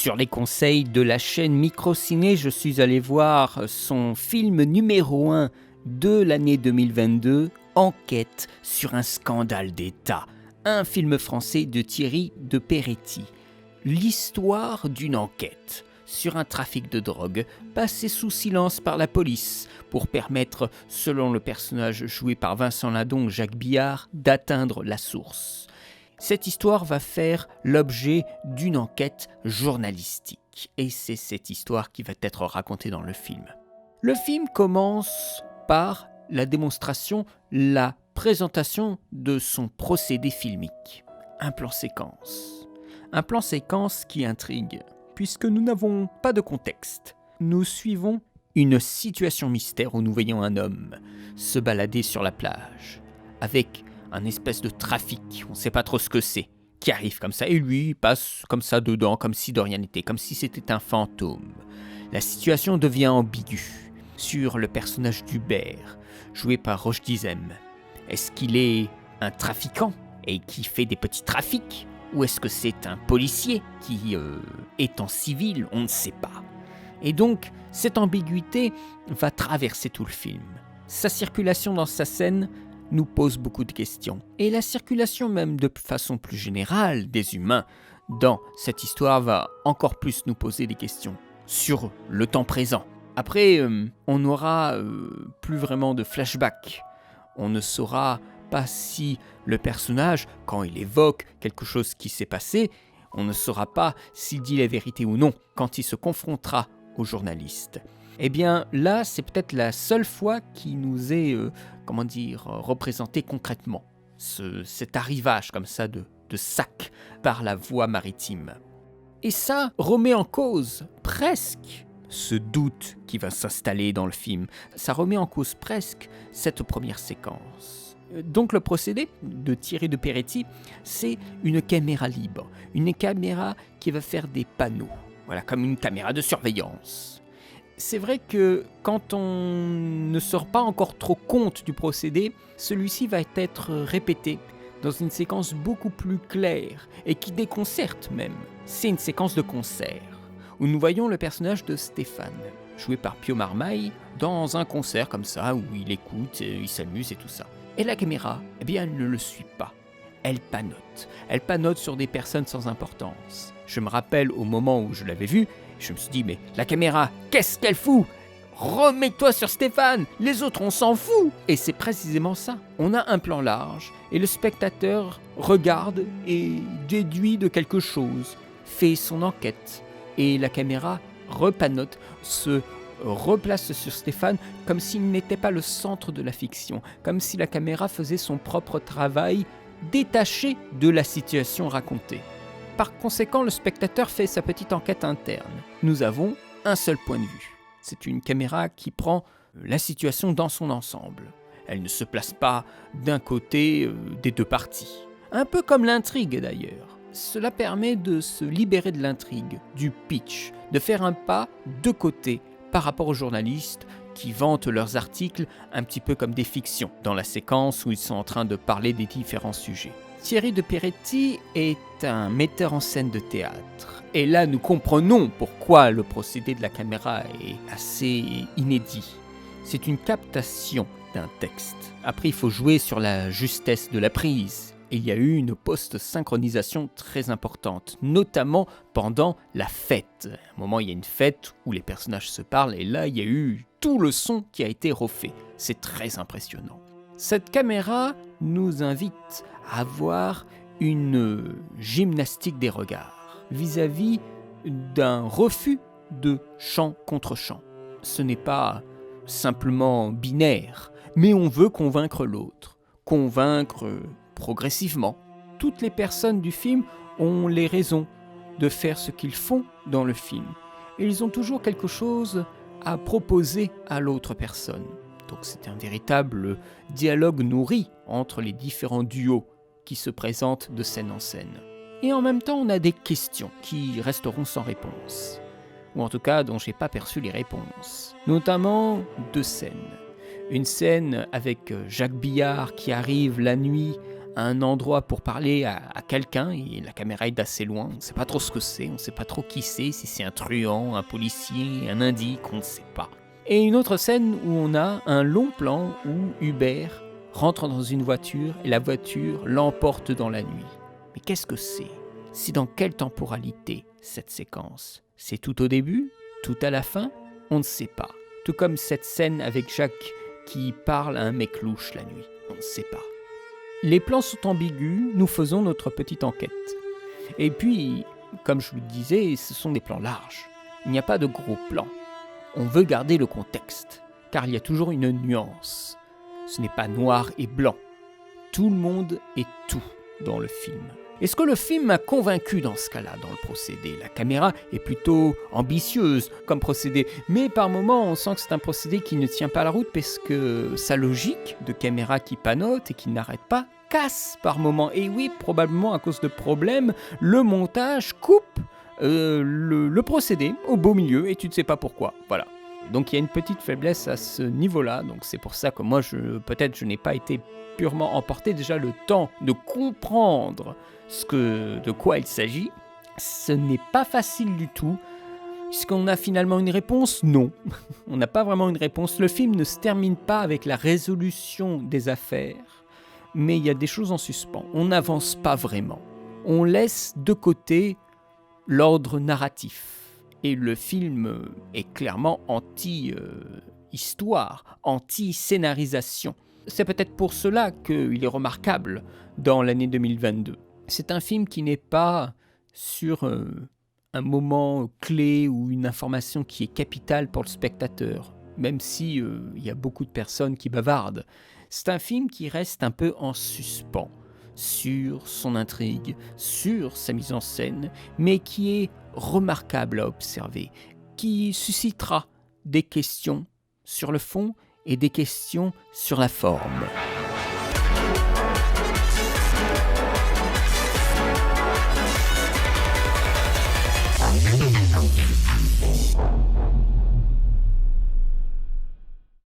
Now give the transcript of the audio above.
Sur les conseils de la chaîne Microciné, je suis allé voir son film numéro 1 de l'année 2022, Enquête sur un scandale d'État, un film français de Thierry de Peretti. L'histoire d'une enquête sur un trafic de drogue passé sous silence par la police pour permettre, selon le personnage joué par Vincent Lindon, Jacques Biard, d'atteindre la source. Cette histoire va faire l'objet d'une enquête journalistique et c'est cette histoire qui va être racontée dans le film. Le film commence par la démonstration, la présentation de son procédé filmique. Un plan séquence. Un plan séquence qui intrigue, puisque nous n'avons pas de contexte. Nous suivons une situation mystère où nous voyons un homme se balader sur la plage, avec un espèce de trafic, on ne sait pas trop ce que c'est, qui arrive comme ça, et lui il passe comme ça dedans, comme si de rien n'était, comme si c'était un fantôme. La situation devient ambiguë sur le personnage d'Hubert, joué par Roch Dizem. Est-ce qu'il est un trafiquant et qui fait des petits trafics ? Ou est-ce que c'est un policier qui est en civil ? On ne sait pas. Et donc, cette ambiguïté va traverser tout le film. Sa circulation dans sa scène nous pose beaucoup de questions. Et la circulation même de façon plus générale des humains dans cette histoire va encore plus nous poser des questions sur le temps présent. Après, on n'aura plus vraiment de flashback. On ne saura pas si le personnage, quand il évoque quelque chose qui s'est passé, on ne saura pas s'il dit la vérité ou non quand il se confrontera aux journalistes. Eh bien là, c'est peut-être la seule fois qui nous est, représenté concrètement. Cet arrivage comme ça de sac par la voie maritime. Et ça remet en cause presque ce doute qui va s'installer dans le film. Ça remet en cause presque cette première séquence. Donc le procédé de Thierry de Peretti, c'est une caméra libre. Une caméra qui va faire des panneaux. Voilà, comme une caméra de surveillance. C'est vrai que quand on ne se rend pas encore trop compte du procédé, celui-ci va être répété dans une séquence beaucoup plus claire et qui déconcerte même. C'est une séquence de concert où nous voyons le personnage de Stéphane, joué par Pio Marmaille, dans un concert comme ça où il écoute, il s'amuse et tout ça. Et la caméra, eh bien, elle ne le suit pas. Elle panote. Elle panote sur des personnes sans importance. Je me rappelle au moment où je l'avais vu, je me suis dit, mais la caméra, qu'est-ce qu'elle fout ? Remets-toi sur Stéphane, les autres on s'en fout. Et c'est précisément ça. On a un plan large et le spectateur regarde et déduit de quelque chose, fait son enquête. Et la caméra repanote, se replace sur Stéphane comme s'il n'était pas le centre de la fiction, comme si la caméra faisait son propre travail détaché de la situation racontée. Par conséquent, le spectateur fait sa petite enquête interne. Nous avons un seul point de vue. C'est une caméra qui prend la situation dans son ensemble. Elle ne se place pas d'un côté des deux parties. Un peu comme l'intrigue d'ailleurs. Cela permet de se libérer de l'intrigue, du pitch, de faire un pas de côté par rapport aux journalistes qui vantent leurs articles un petit peu comme des fictions, dans la séquence où ils sont en train de parler des différents sujets. Thierry de Peretti est un metteur en scène de théâtre. Et là, nous comprenons pourquoi le procédé de la caméra est assez inédit. C'est une captation d'un texte. Après, il faut jouer sur la justesse de la prise. Et il y a eu une post-synchronisation très importante, notamment pendant la fête. À un moment, il y a une fête où les personnages se parlent, et là, il y a eu tout le son qui a été refait. C'est très impressionnant. Cette caméra nous invite à voir une gymnastique des regards vis-à-vis d'un refus de chant contre chant. Ce n'est pas simplement binaire, mais on veut convaincre l'autre, convaincre progressivement. Toutes les personnes du film ont les raisons de faire ce qu'ils font dans le film. Et ils ont toujours quelque chose à proposer à l'autre personne. Donc c'est un véritable dialogue nourri entre les différents duos qui se présentent de scène en scène. Et en même temps, on a des questions qui resteront sans réponse. Ou en tout cas, dont j'ai pas perçu les réponses. Notamment deux scènes. Une scène avec Jacques Biard qui arrive la nuit à un endroit pour parler à quelqu'un, et la caméra est d'assez loin, on ne sait pas trop ce que c'est, on ne sait pas trop qui c'est, si c'est un truand, un policier, un indique, on ne sait pas. Et une autre scène où on a un long plan où Hubert rentre dans une voiture et la voiture l'emporte dans la nuit. Mais qu'est-ce que c'est ? C'est dans quelle temporalité cette séquence ? C'est tout au début ? Tout à la fin ? On ne sait pas. Tout comme cette scène avec Jacques qui parle à un mec louche la nuit. On ne sait pas. Les plans sont ambigus, nous faisons notre petite enquête. Et puis, comme je vous le disais, ce sont des plans larges. Il n'y a pas de gros plans. On veut garder le contexte, car il y a toujours une nuance. Ce n'est pas noir et blanc. Tout le monde est tout dans le film. Est-ce que le film m'a convaincu dans ce cas-là, dans le procédé ? La caméra est plutôt ambitieuse comme procédé, mais par moments on sent que c'est un procédé qui ne tient pas la route parce que sa logique de caméra qui panote et qui n'arrête pas casse par moments. Et oui, probablement à cause de problèmes, le montage coupe le procédé au beau milieu et tu ne sais pas pourquoi. Voilà. Donc il y a une petite faiblesse à ce niveau-là, donc c'est pour ça que moi peut-être je n'ai pas été purement emporté. Déjà le temps de comprendre de quoi il s'agit, ce n'est pas facile du tout. Est-ce qu'on a finalement une réponse ? Non, on n'a pas vraiment une réponse. Le film ne se termine pas avec la résolution des affaires, mais il y a des choses en suspens. On n'avance pas vraiment. On laisse de côté l'ordre narratif. Et le film est clairement anti-histoire, anti-scénarisation. C'est peut-être pour cela qu'il est remarquable dans l'année 2022. C'est un film qui n'est pas sur un moment clé ou une information qui est capitale pour le spectateur, même si il y a beaucoup de personnes qui bavardent. C'est un film qui reste un peu en suspens sur son intrigue, sur sa mise en scène, mais qui est remarquable à observer, qui suscitera des questions sur le fond et des questions sur la forme.